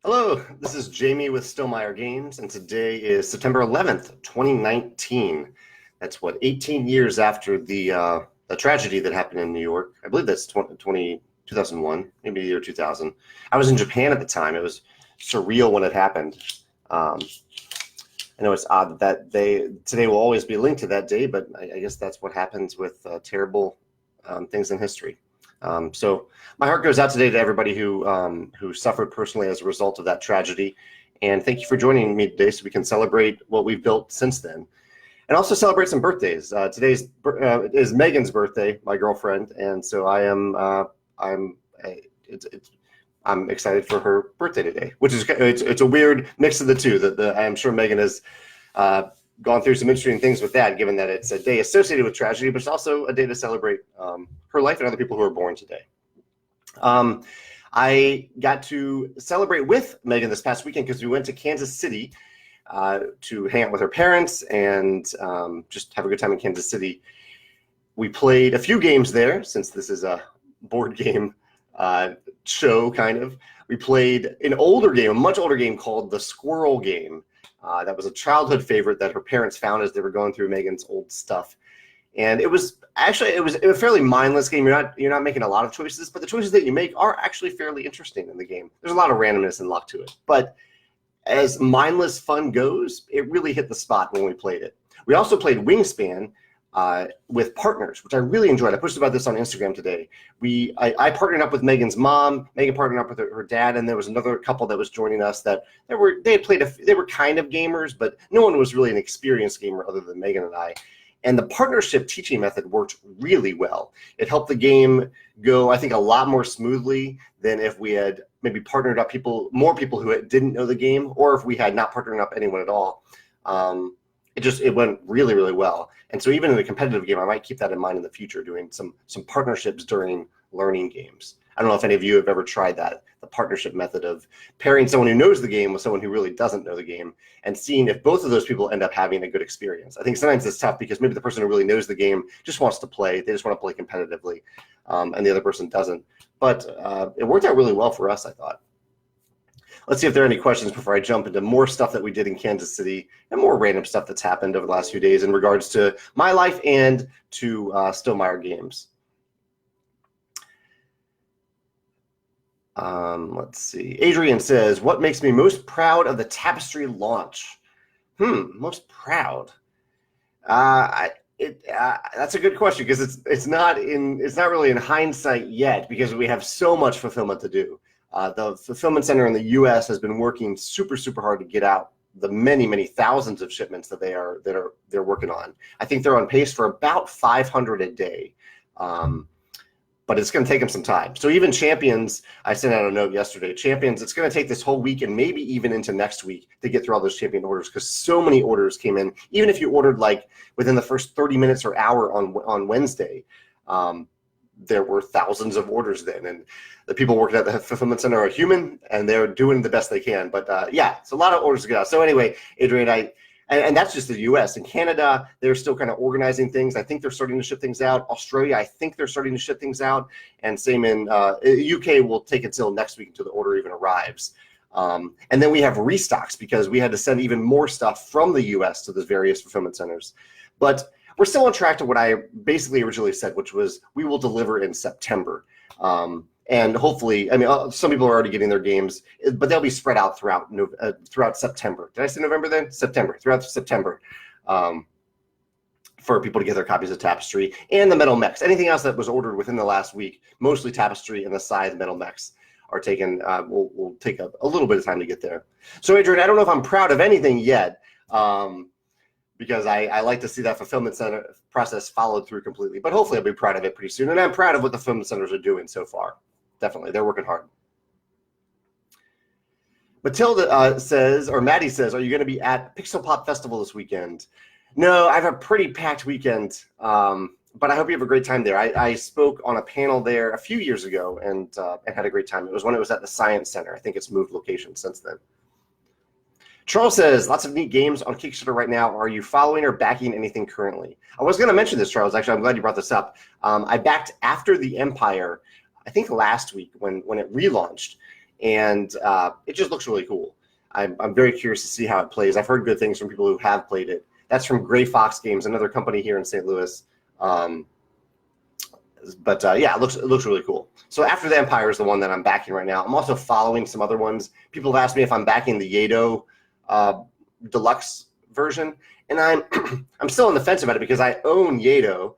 Hello, this is Jamie with Stonemeyer Games, and today is September 11th, 2019. That's 18 years after the tragedy that happened in New York. I believe that's 2001, maybe the year 2000. I was in Japan at the time. It was surreal when it happened. I know it's odd that today will always be linked to that day, but I guess that's what happens with terrible things in history. So my heart goes out today to everybody who suffered personally as a result of that tragedy. And thank you for joining me today so we can celebrate what we've built since then. And also celebrate some birthdays. Today is Megan's birthday, my girlfriend. And so I'm excited for her birthday today, which is, it's a weird mix of the two. I'm sure Megan has gone through some interesting things with that, given that it's a day associated with tragedy, but it's also a day to celebrate her life and other people who are born today. I got to celebrate with Megan this past weekend because we went to Kansas City to hang out with her parents and just have a good time in Kansas City. We played a few games there, since this is a board game show, kind of. We played an older game, a much older game called the Squirrel Game. That was a childhood favorite that her parents found as they were going through Megan's old stuff. And it was a fairly mindless game. You're not making a lot of choices, but the choices that you make are actually fairly interesting in the game. There's a lot of randomness and luck to it. But as mindless fun goes, it really hit the spot when we played it. We also played Wingspan with partners, which I really enjoyed. I posted about this on Instagram today. I partnered up with Megan's mom. Megan partnered up with her dad, and there was another couple that was joining us that they were kind of gamers, but no one was really an experienced gamer other than Megan and I. And the partnership teaching method worked really well. It helped the game go, I think, a lot more smoothly than if we had maybe partnered up more people who didn't know the game, or if we had not partnered up anyone at all. It went really, really well. And so even in a competitive game, I might keep that in mind in the future, doing some partnerships during learning games. I don't know if any of you have ever tried that, the partnership method of pairing someone who knows the game with someone who really doesn't know the game and seeing if both of those people end up having a good experience. I think sometimes it's tough because maybe the person who really knows the game just wants to play. They just want to play competitively, and the other person doesn't. But it worked out really well for us, I thought. Let's see if there are any questions before I jump into more stuff that we did in Kansas City and more random stuff that's happened over the last few days in regards to my life and to Stonemeyer Games. Let's see. Adrian says, what makes me most proud of the Tapestry launch? Most proud. That's a good question because it's not really in hindsight yet because we have so much fulfillment to do. The fulfillment center in the U.S. has been working super, super hard to get out the many, many thousands of shipments that they're working on. I think they're on pace for about 500 a day, but it's going to take them some time. So even Champions, I sent out a note yesterday. Champions, it's going to take this whole week and maybe even into next week to get through all those Champion orders because so many orders came in. Even if you ordered like within the first 30 minutes or hour on Wednesday, there were thousands of orders then, and the people working at the fulfillment center are human and they're doing the best they can. But yeah, it's a lot of orders to get out. So anyway, Adrian, and that's just the US. In Canada, they're still kind of organizing things. I think they're starting to ship things out. Australia, I think they're starting to ship things out. And same in UK will take until next week until the order even arrives. And then we have restocks because we had to send even more stuff from the US to the various fulfillment centers. But we're still on track to what I basically originally said, which was we will deliver in September. And hopefully, I mean, some people are already getting their games, but they'll be spread out throughout September. Did I say November then? September, throughout September, for people to get their copies of Tapestry and the metal mechs. Anything else that was ordered within the last week, mostly Tapestry and the Scythe metal mechs are taken, will take a little bit of time to get there. So Adrian, I don't know if I'm proud of anything yet, because I like to see that fulfillment center process followed through completely. But hopefully I'll be proud of it pretty soon. And I'm proud of what the fulfillment centers are doing so far. Definitely, they're working hard. Matilda says, or Maddie says, are you going to be at Pixel Pop Festival this weekend? No, I have a pretty packed weekend, but I hope you have a great time there. I spoke on a panel there a few years ago and had a great time. It was when it was at the Science Center. I think it's moved location since then. Charles says, lots of neat games on Kickstarter right now. Are you following or backing anything currently? I was going to mention this, Charles. Actually, I'm glad you brought this up. I backed After the Empire, I think last week when it relaunched. and it just looks really cool. I'm very curious to see how it plays. I've heard good things from people who have played it. That's from Gray Fox Games, another company here in St. Louis. But yeah, it looks really cool. So After the Empire is the one that I'm backing right now. I'm also following some other ones. People have asked me if I'm backing the Yado deluxe version, and I'm still on the fence about it because I own Yado,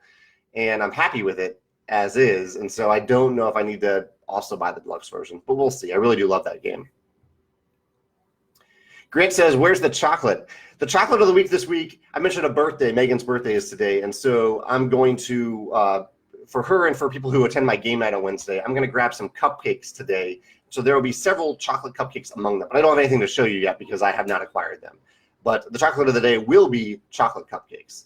and I'm happy with it as is, and so I don't know if I need to also buy the deluxe version, but we'll see. I really do love that game. Grant says, where's the chocolate? The chocolate of the week this week, I mentioned a birthday. Megan's birthday is today, and so I'm going to, for her and for people who attend my game night on Wednesday, I'm going to grab some cupcakes today. So there will be several chocolate cupcakes among them. But I don't have anything to show you yet because I have not acquired them. But the chocolate of the day will be chocolate cupcakes.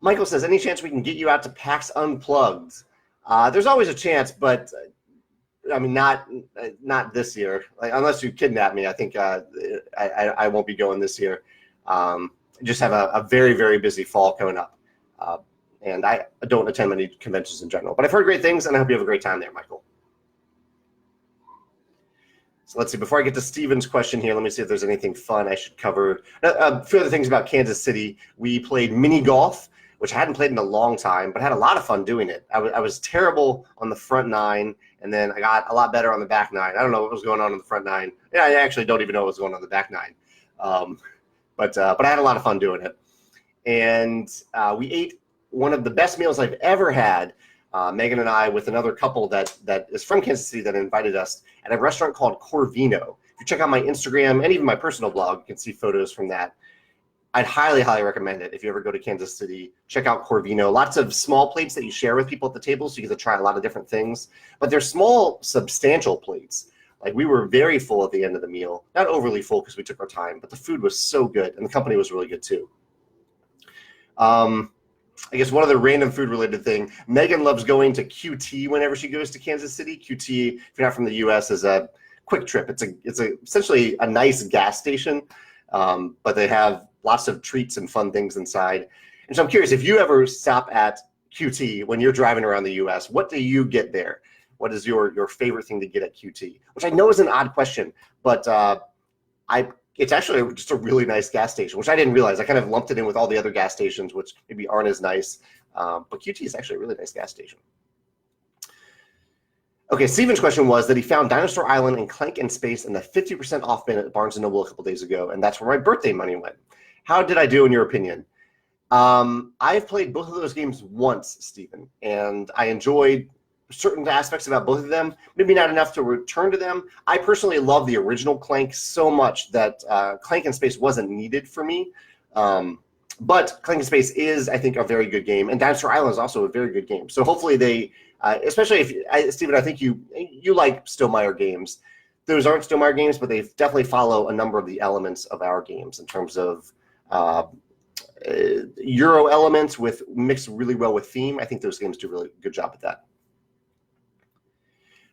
Michael says, any chance we can get you out to PAX Unplugged? There's always a chance, but I mean, not this year. Like, unless you kidnap me, I think I won't be going this year. Just have a very, very busy fall coming up. And I don't attend many conventions in general. But I've heard great things, and I hope you have a great time there, Michael. So let's see. Before I get to Steven's question here, let me see if there's anything fun I should cover. A few other things about Kansas City. We played mini golf, which I hadn't played in a long time, but had a lot of fun doing it. I was terrible on the front nine, and then I got a lot better on the back nine. I don't know what was going on in the front nine. Yeah, I actually don't even know what was going on in the back nine. But I had a lot of fun doing it. And we ate one of the best meals I've ever had, Megan and I, with another couple that is from Kansas City that invited us at a restaurant called Corvino. If you check out my Instagram and even my personal blog, you can see photos from that. I'd highly, highly recommend it. If you ever go to Kansas City, check out Corvino. Lots of small plates that you share with people at the table, so you get to try a lot of different things. But they're small, substantial plates. Like, we were very full at the end of the meal. Not overly full because we took our time, but the food was so good, and the company was really good too. I guess one other random food-related thing, Megan loves going to QT whenever she goes to Kansas City. QT, if you're not from the U.S., is a quick trip. It's essentially a nice gas station, but they have lots of treats and fun things inside. And so I'm curious, if you ever stop at QT when you're driving around the U.S., what do you get there? What is your favorite thing to get at QT? Which I know is an odd question, but it's actually just a really nice gas station, which I didn't realize. I kind of lumped it in with all the other gas stations, which maybe aren't as nice. But QT is actually a really nice gas station. Okay, Steven's question was that he found Dinosaur Island and Clank in Space in the 50% off bin at Barnes & Noble a couple days ago, and that's where my birthday money went. How did I do in your opinion? I've played both of those games once, Steven, and I enjoyed certain aspects about both of them, maybe not enough to return to them. I personally love the original Clank so much that Clank in Space wasn't needed for me. But Clank in Space is, I think, a very good game, and Dinosaur Island is also a very good game. So hopefully they, especially if, Steven, I think you like Stonemaier games. Those aren't Stonemaier games, but they definitely follow a number of the elements of our games in terms of Euro elements with mixed really well with theme. I think those games do a really good job at that.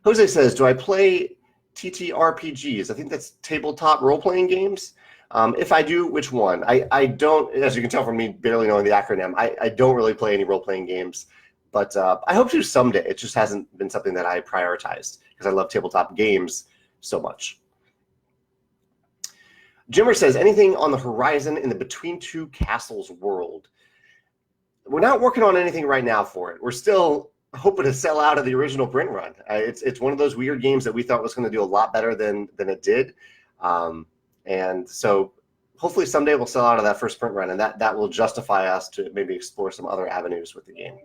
Jose says, do I play TTRPGs? I think that's tabletop role-playing games. If I do, which one? I don't, as you can tell from me barely knowing the acronym, I don't really play any role-playing games. But I hope to someday. It just hasn't been something that I prioritized because I love tabletop games so much. Jimmer says, anything on the horizon in the Between Two Castles world? We're not working on anything right now for it. We're still hoping to sell out of the original print run. It's one of those weird games that we thought was going to do a lot better than it did. And so hopefully someday we'll sell out of that first print run, and that will justify us to maybe explore some other avenues with the game.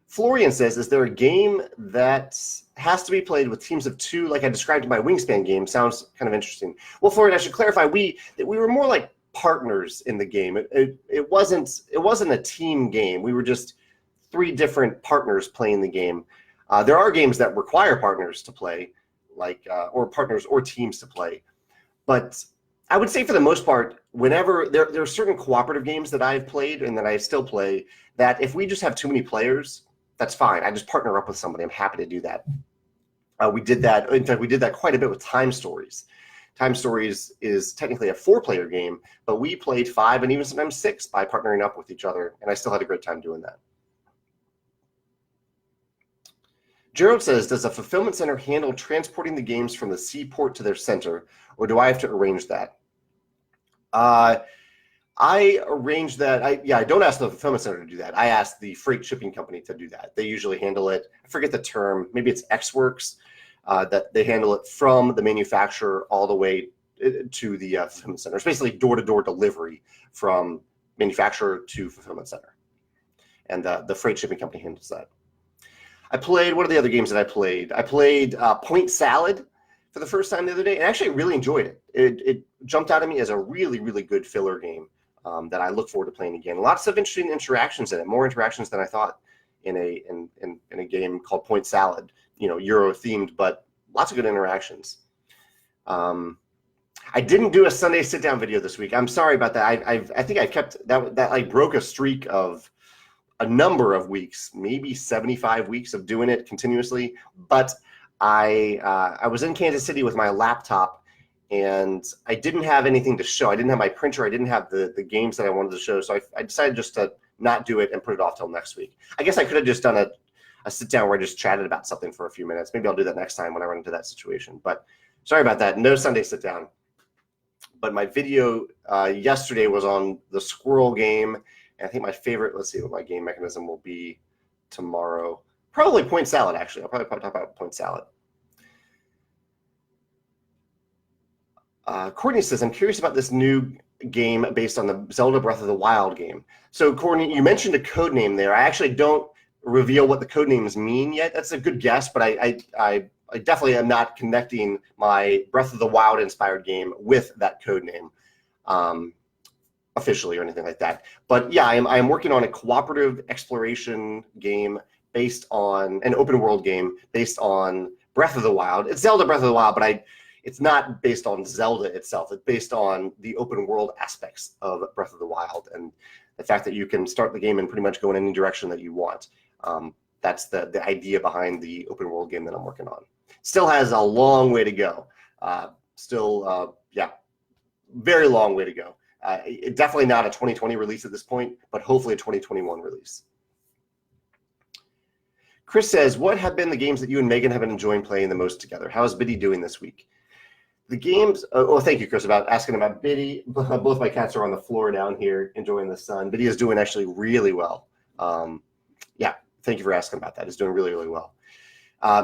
Florian says, is there a game that has to be played with teams of two, like I described in my Wingspan game? Sounds kind of interesting. Well, Florian, I should clarify, we were more like partners in the game. It wasn't a team game. We were just three different partners playing the game. There are games that require partners to play, like or partners or teams to play. But I would say for the most part, whenever there are certain cooperative games that I've played and that I still play, that if we just have too many players, that's fine. I just partner up with somebody. I'm happy to do that. We did that. In fact, we did that quite a bit with Time Stories. Time Stories is technically a 4-player game, but we played 5 and even sometimes 6 by partnering up with each other, and I still had a great time doing that. Gerald says, does a fulfillment center handle transporting the games from the seaport to their center, or do I have to arrange that? I arrange that. I don't ask the fulfillment center to do that. I ask the freight shipping company to do that. They usually handle it. I forget the term. Maybe it's X-Works that they handle it from the manufacturer all the way to the fulfillment center. It's basically door-to-door delivery from manufacturer to fulfillment center. And the freight shipping company handles that. I played, what are the other games that I played? I played Point Salad for the first time the other day, and actually really enjoyed it. It jumped out at me as a really, really good filler game that I look forward to playing again. Lots of interesting interactions in it, more interactions than I thought in a game called Point Salad. Euro themed, but lots of good interactions. I didn't do a Sunday sit down video this week. I'm sorry about that. I think I kept that like broke a streak of a number of weeks, maybe 75 weeks of doing it continuously. But I was in Kansas City with my laptop, and I didn't have anything to show. I didn't have my printer. I didn't have the games that I wanted to show. So I decided just to not do it and put it off till next week. I guess I could have just done a sit down where I just chatted about something for a few minutes. Maybe I'll do that next time when I run into that situation. But sorry about that. No Sunday sit down. But my video yesterday was on the squirrel game. And I think my favorite, let's see what my game mechanism will be tomorrow. Probably Point Salad, actually. I'll probably talk about Point Salad. Courtney says, I'm curious about this new game based on the Zelda Breath of the Wild game. So, Courtney, you mentioned a code name there. I actually don't reveal what the code names mean yet. That's a good guess, but I definitely am not connecting my Breath of the Wild inspired game with that code name officially or anything like that. But yeah, I am working on a cooperative exploration game based on an open world game based on Breath of the Wild. It's Zelda Breath of the Wild, but it's not based on Zelda itself. It's based on the open world aspects of Breath of the Wild and the fact that you can start the game and pretty much go in any direction that you want. That's the idea behind the open world game that I'm working on. Still has a long way to go. Very long way to go. Definitely not a 2020 release at this point, but hopefully a 2021 release. Chris says, what have been the games that you and Megan have been enjoying playing the most together? How is Biddy doing this week? The games, thank you, Chris, about asking about Biddy. Both my cats are on the floor down here enjoying the sun. Biddy is doing actually really well. Thank you for asking about that. It's doing really, really well.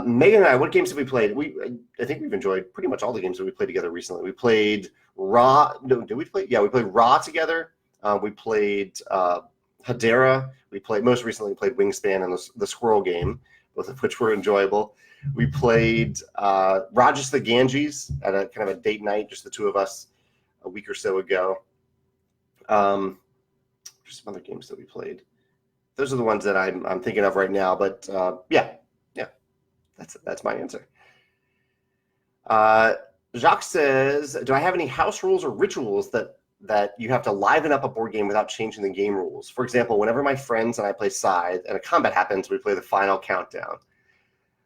Megan and I, what games have we played? I think we've enjoyed pretty much all the games that we played together recently. We played Raw. No, did we play? Yeah, we played Raw together. We played Hedera. Most recently we played Wingspan and the Squirrel game, both of which were enjoyable. We played Rajas the Ganges at a kind of a date night, just the two of us, a week or so ago. There's some other games that we played. Those are the ones that I'm thinking of right now. But that's my answer. Jacques says, do I have any house rules or rituals that you have to liven up a board game without changing the game rules? For example, whenever my friends and I play Scythe and a combat happens, we play the final countdown.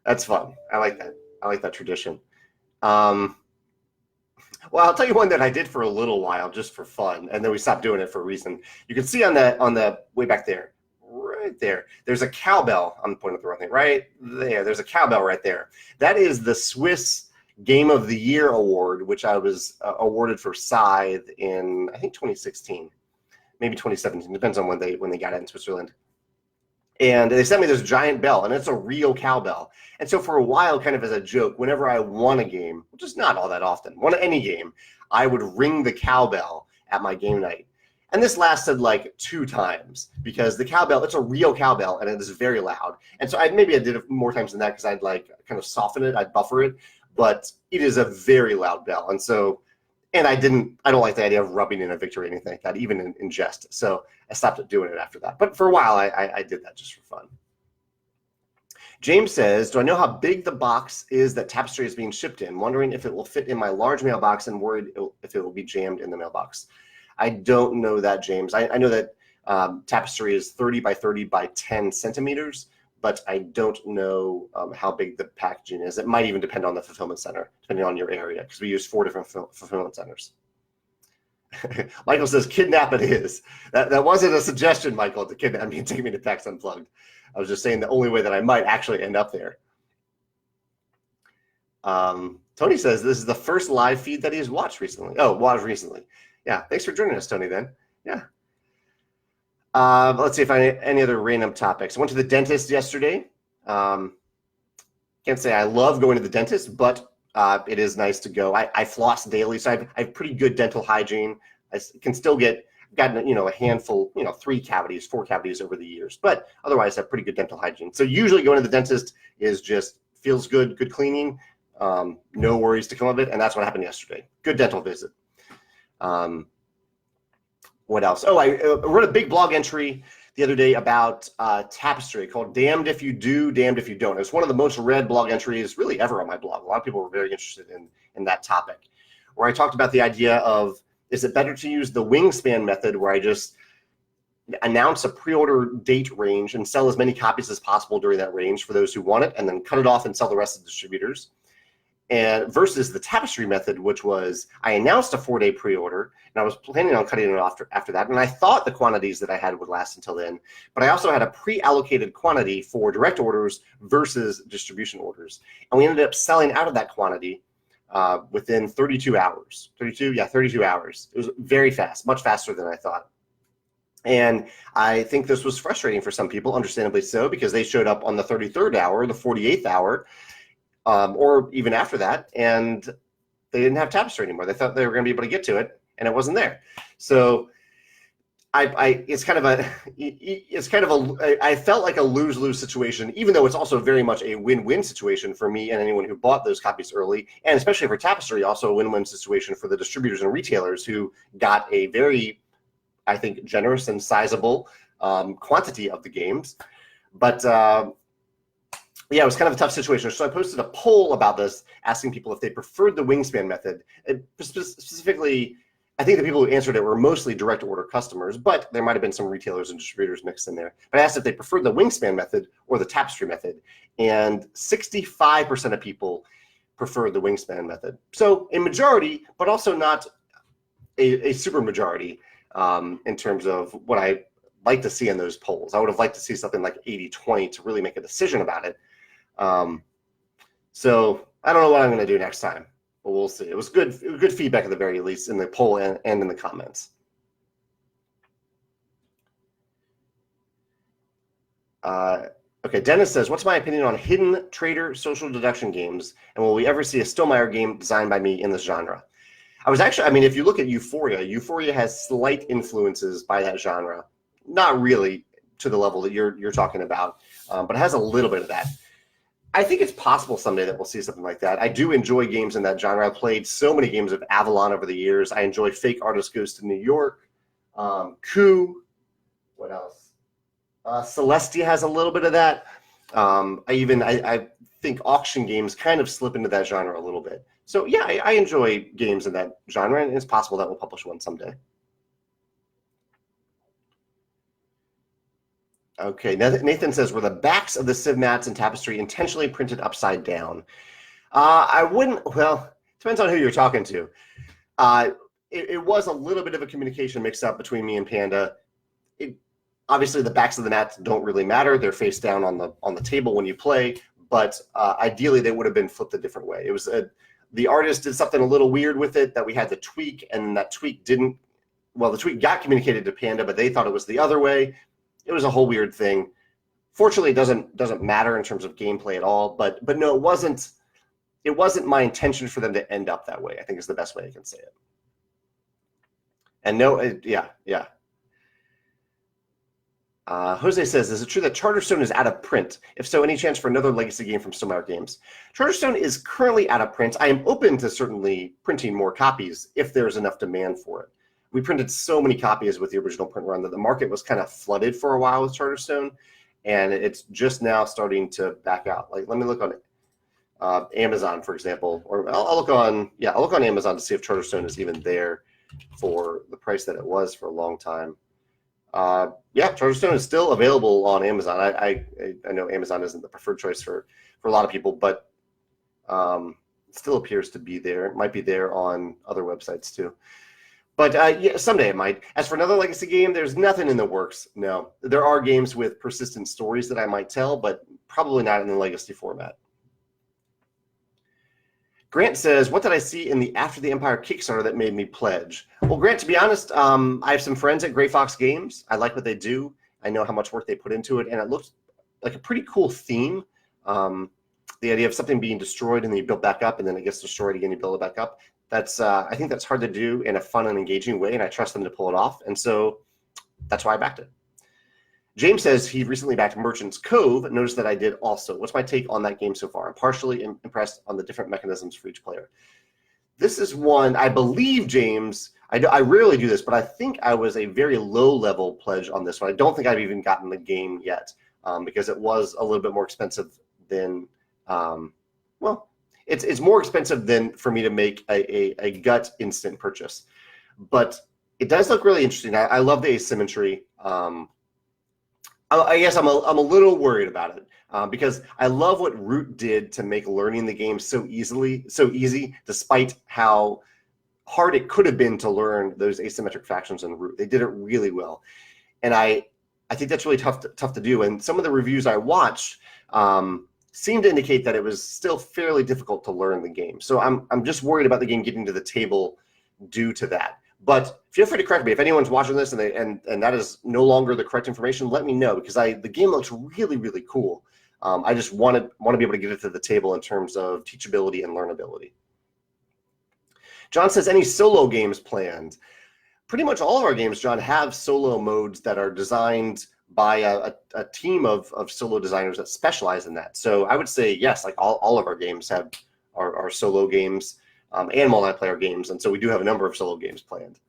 That's fun. I like that. I like that tradition. Well, I'll tell you one that I did for a little while just for fun, and then we stopped doing it for a reason. You can see on the way back there, right there, there's a cowbell. I'm pointing at the wrong thing. Right there, there's a cowbell right there. That is the Swiss Game of the Year award, which I was awarded for Scythe in, I think, 2016, maybe 2017. Depends on when they got it in Switzerland. And they sent me this giant bell, and it's a real cowbell. And so for a while, kind of as a joke, whenever I won a game, which is not all that often, won any game, I would ring the cowbell at my game night. And this lasted like 2 times because the cowbell, it's a real cowbell, and it is very loud. And so maybe I did it more times than that because I'd like kind of soften it, I'd buffer it, but it is a very loud bell. And so, and I don't like the idea of rubbing in a victory or anything like that, even in jest. So I stopped doing it after that. But for a while, I did that just for fun. James says, do I know how big the box is that Tapestry is being shipped in? Wondering if it will fit in my large mailbox and worried if it will be jammed in the mailbox. I don't know that, James. I know that Tapestry is 30 by 30 by 10 centimeters, but I don't know how big the packaging is. It might even depend on the fulfillment center, depending on your area, because we use 4 different fulfillment centers. Michael says, kidnap it is. That wasn't a suggestion, Michael, to kidnap me and take me to PAX Unplugged. I was just saying the only way that I might actually end up there. Tony says this is the first live feed that he's watched recently. Oh, watched recently. Yeah, thanks for joining us, Tony, then. Yeah. Let's see if I have any other random topics. I went to the dentist yesterday. Can't say I love going to the dentist, but it is nice to go. I floss daily, so I have pretty good dental hygiene. I can still gotten a handful, 3 cavities, 4 cavities over the years, but otherwise I have pretty good dental hygiene. So usually going to the dentist is just feels good cleaning, no worries to come of it, and that's what happened yesterday. Good dental visit. What else? Oh, I wrote a big blog entry the other day about Tapestry called "Damned If You Do, Damned If You Don't." It's one of the most read blog entries really ever on my blog. A lot of people were very interested in that topic, where I talked about the idea of, is it better to use the wingspan method, where I just announce a pre-order date range and sell as many copies as possible during that range for those who want it, and then cut it off and sell the rest to distributors, and versus the Tapestry method, which was I announced a 4-day pre-order, and I was planning on cutting it off after that, and I thought the quantities that I had would last until then, but I also had a pre-allocated quantity for direct orders versus distribution orders, and we ended up selling out of that quantity within 32 hours. 32 hours. It was very fast, much faster than I thought. And I think this was frustrating for some people, understandably so, because they showed up on the 33rd hour, the 48th hour, or even after that, and they didn't have Tapestry anymore. They thought they were going to be able to get to it, and it wasn't there. So I felt like a lose-lose situation, even though it's also very much a win-win situation for me and anyone who bought those copies early, and especially for Tapestry, also a win-win situation for the distributors and retailers who got a very, I think, generous and sizable quantity of the games. But yeah, it was kind of a tough situation. So I posted a poll about this, asking people if they preferred the wingspan method. Specifically, I think the people who answered it were mostly direct order customers, but there might have been some retailers and distributors mixed in there. But I asked if they preferred the wingspan method or the Tapestry method, and 65% of people preferred the wingspan method. So a majority, but also not a super majority in terms of what I like to see in those polls. I would have liked to see something like 80-20 to really make a decision about it. So I don't know what I'm going to do next time, but we'll see. It was good feedback at the very least in the poll and in the comments. Okay, Dennis says, what's my opinion on hidden trader social deduction games, and will we ever see a Stonemaier game designed by me in this genre? If you look at Euphoria has slight influences by that genre. Not really to the level that you're talking about, but it has a little bit of that. I think it's possible someday that we'll see something like that. I do enjoy games in that genre. I've played so many games of Avalon over the years. I enjoy Fake Artist Goes to New York, Coup. What else? Celestia has a little bit of that. I think auction games kind of slip into that genre a little bit. So yeah, I enjoy games in that genre, and it's possible that we'll publish one someday. Okay, Nathan says, were the backs of the Civ mats and Tapestry intentionally printed upside down? I wouldn't, well, depends on who you're talking to. It was a little bit of a communication mix-up between me and Panda. Obviously, the backs of the mats don't really matter. They're face down on the table when you play, but ideally they would have been flipped a different way. It was the artist did something a little weird with it that we had to tweak, and that tweak didn't, well, the tweak got communicated to Panda, but they thought it was the other way. It was a whole weird thing. Fortunately, it doesn't matter in terms of gameplay at all. But no, it wasn't my intention for them to end up that way, I think is the best way I can say it. And no, yeah. Jose says, is it true that Charterstone is out of print? If so, any chance for another legacy game from Stonemaier Games? Charterstone is currently out of print. I am open to certainly printing more copies if there's enough demand for it. We printed so many copies with the original print run that the market was kind of flooded for a while with Charterstone, and it's just now starting to back out. Like, let me look on Amazon, for example, or I'll look on Amazon to see if Charterstone is even there for the price that it was for a long time. Yeah, Charterstone is still available on Amazon. I know Amazon isn't the preferred choice for a lot of people, but it still appears to be there. It might be there on other websites too. But yeah, someday it might. As for another legacy game, there's nothing in the works. No, there are games with persistent stories that I might tell, but probably not in the legacy format. Grant says, what did I see in the After the Empire Kickstarter that made me pledge? Well, Grant, to be honest, I have some friends at Gray Fox Games. I like what they do. I know how much work they put into it, and it looks like a pretty cool theme. The idea of something being destroyed and then you build back up and then it gets destroyed again, you build it back up. That's I think that's hard to do in a fun and engaging way, and I trust them to pull it off. And so that's why I backed it. James says he recently backed Merchant's Cove. Noticed that I did also. What's my take on that game so far? I'm partially impressed on the different mechanisms for each player. This is one, I believe, James, I rarely do this, but I think I was a very low-level pledge on this one. I don't think I've even gotten the game yet because it was a little bit more expensive than, well, it's more expensive than for me to make a gut instant purchase. But it does look really interesting. I love the asymmetry. I guess I'm a little worried about it because I love what Root did to make learning the game so easy, despite how hard it could have been to learn those asymmetric factions in Root. They did it really well, and I think that's really tough to do. And some of the reviews I watched seem to indicate that it was still fairly difficult to learn the game. So I'm just worried about the game getting to the table due to that. But feel free to correct me. If anyone's watching this and that is no longer the correct information, let me know, because the game looks really, really cool. I just want to be able to get it to the table in terms of teachability and learnability. John says, any solo games planned? Pretty much all of our games, John, have solo modes that are designed by a team of solo designers that specialize in that. So I would say yes, like all of our games are solo games. And multiplayer games, and so we do have a number of solo games planned.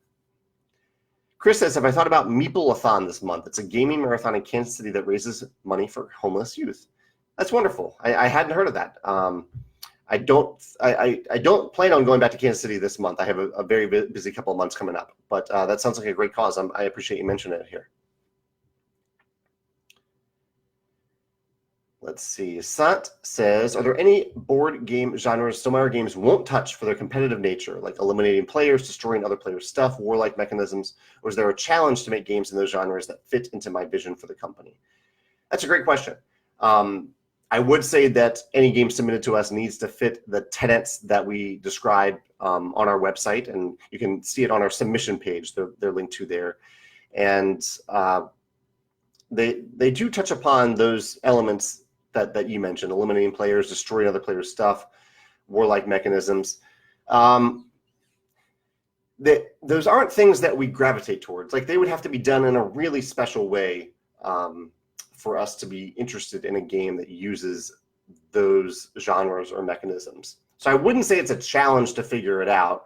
Chris says, have I thought about Meeple-a-thon this month? It's a gaming marathon in Kansas City that raises money for homeless youth. That's wonderful. I hadn't heard of that. I don't plan on going back to Kansas City this month. I have a very busy couple of months coming up, but that sounds like a great cause. I appreciate you mentioning it here. Let's see. Sant says, are there any board game genres Stonemaier Games won't touch for their competitive nature, like eliminating players, destroying other players' stuff, warlike mechanisms, or is there a challenge to make games in those genres that fit into my vision for the company? That's a great question. I would say that any game submitted to us needs to fit the tenets that we describe on our website, and you can see it on our submission page. They're linked to there. And they do touch upon those elements that you mentioned, eliminating players, destroying other players' stuff, warlike mechanisms. Those aren't things that we gravitate towards. Like, they would have to be done in a really special way for us to be interested in a game that uses those genres or mechanisms. So I wouldn't say it's a challenge to figure it out,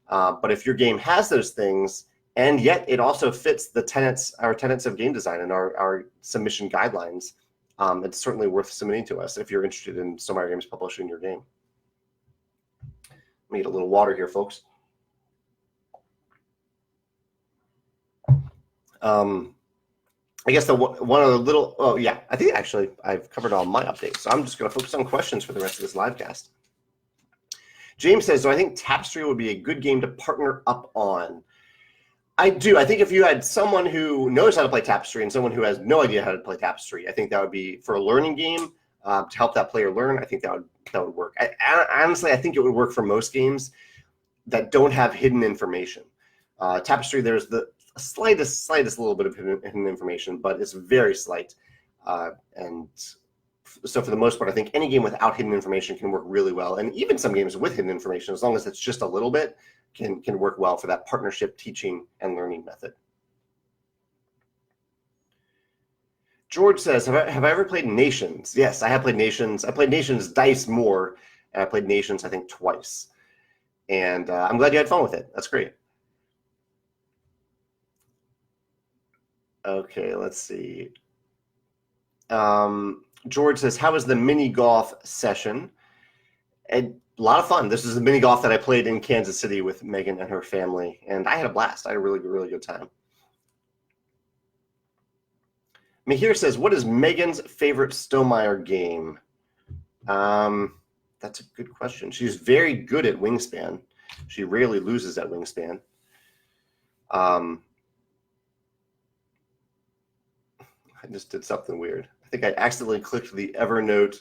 but if your game has those things, and yet it also fits the our tenets of game design and our submission guidelines, it's certainly worth submitting to us if you're interested in Stonemaier Games publishing your game. Let me get a little water here, folks. I guess one of the little, oh yeah, I think actually I've covered all my updates. So I'm just going to focus on questions for the rest of this live cast. James says, so I think Tapestry would be a good game to partner up on. I do. I think if you had someone who knows how to play Tapestry and someone who has no idea how to play Tapestry, I think that would be, for a learning game, to help that player learn, I think that would work. Honestly, I think it would work for most games that don't have hidden information. Tapestry, there's the slightest little bit of hidden information, but it's very slight. And so for the most part, I think any game without hidden information can work really well. And even some games with hidden information, as long as it's just a little bit, can work well for that partnership teaching and learning method. George says, have I ever played Nations? Yes, I have played Nations. I played Nations Dice more, and I played Nations, I think, twice. And I'm glad you had fun with it. That's great. Okay, let's see. George says, how was the mini golf session? A lot of fun. This is the mini golf that I played in Kansas City with Megan and her family, and I had a blast. I had a really, really good time. Mihir says, what is Megan's favorite Stonemaier game? That's a good question. She's very good at Wingspan. She rarely loses at Wingspan. I just did something weird. I think I accidentally clicked the Evernote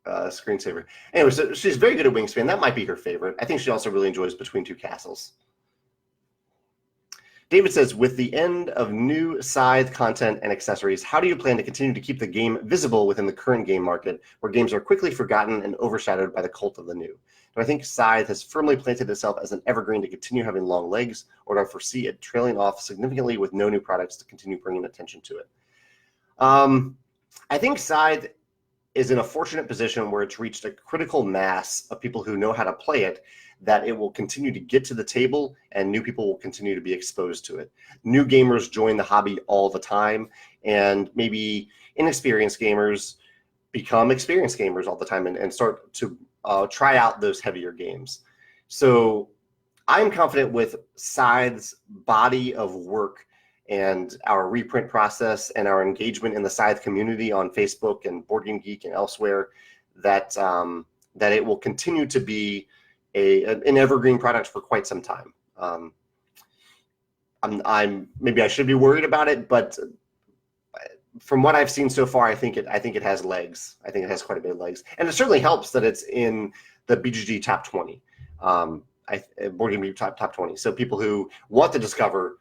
screensaver. Anyway, so she's very good at Wingspan. That might be her favorite. I think she also really enjoys Between Two Castles. David says, with the end of new Scythe content and accessories, how do you plan to continue to keep the game visible within the current game market, where games are quickly forgotten and overshadowed by the cult of the new? Do I think Scythe has firmly planted itself as an evergreen to continue having long legs, or do I foresee it trailing off significantly with no new products to continue bringing attention to it? I think Scythe is in a fortunate position where it's reached a critical mass of people who know how to play it, that it will continue to get to the table and new people will continue to be exposed to it. New gamers join the hobby all the time, and maybe inexperienced gamers become experienced gamers all the time and start to try out those heavier games. So I'm confident with Scythe's body of work and our reprint process and our engagement in the Scythe community on Facebook and Board Game Geek and elsewhere, that that it will continue to be an evergreen product for quite some time. I'm maybe I should be worried about it, but from what I've seen so far, I think it has legs. I think it has quite a bit of legs, and it certainly helps that it's in the BGG top 20, Board Game Geek top 20. So people who want to discover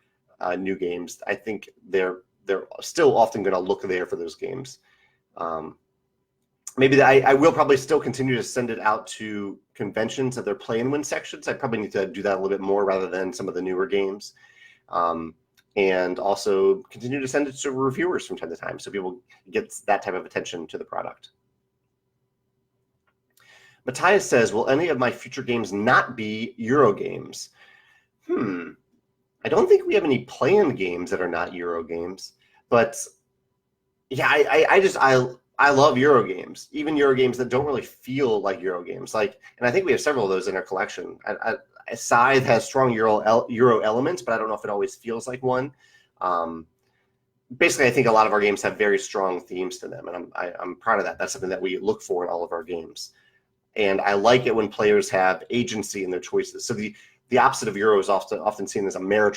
new games, I think they're still often going to look there for those games. Maybe I will probably still continue to send it out to conventions at their play and win sections. I probably need to do that a little bit more rather than some of the newer games. And also continue to send it to reviewers from time to time so people get that type of attention to the product. Matthias says, will any of my future games not be Euro games? I don't think we have any planned games that are not Euro games, but yeah, I love Euro games, even Euro games that don't really feel like Euro games. And I think we have several of those in our collection. Scythe has strong Euro elements, but I don't know if it always feels like one. Basically, I think a lot of our games have very strong themes to them, and I'm proud of that. That's something that we look for in all of our games. And I like it when players have agency in their choices. So the opposite of Euro is often seen as a meritocracy.